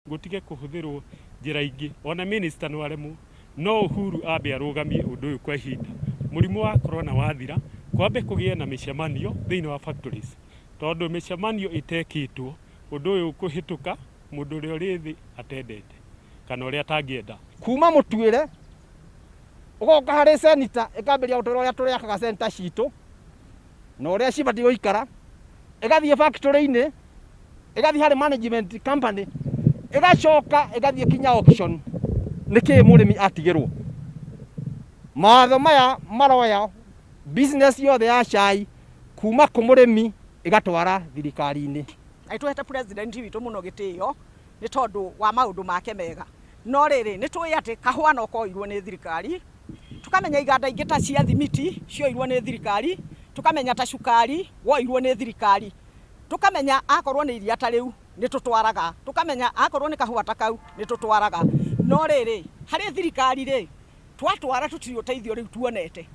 gutige kuhuthirwo njira ingi ona minister no aremu no Uhuru ambe arugamie undu uyu kwa ihinda murimu wa corona wathira kwambe kugie na micemanio thiini wa factories tondu micemanio itekitwo undu uyu kuhituka mundu uri urithi atendete kana uri atangienda kuma mutwire ugoka hari senator ikambiria utoro ya turiakaga center citu no uri cibati guikara igathie factory-ini igathie hari management company igacoka igathie kinya auction niki murimi atigirwo matho maya maroya business yothe ya cai kuma ku murimi igatwara thirikari-ini aitwete president witu muno gitio ni tondu wa maundu make mega no riri ni tui ati kahua no koirwo ni thirikari tukamenya iganda ingi ta cia thimiti cioirwo ni thirikari tukamenya ta cukari woirwo ni thirikari tukamenya akorwo ni iria ta riu ni tutwaraga tukamenya akorwo ni kahua ta kau ni tutwaraga no riri hari thirikari ri twatwara tutiri uteithio riu tuonete.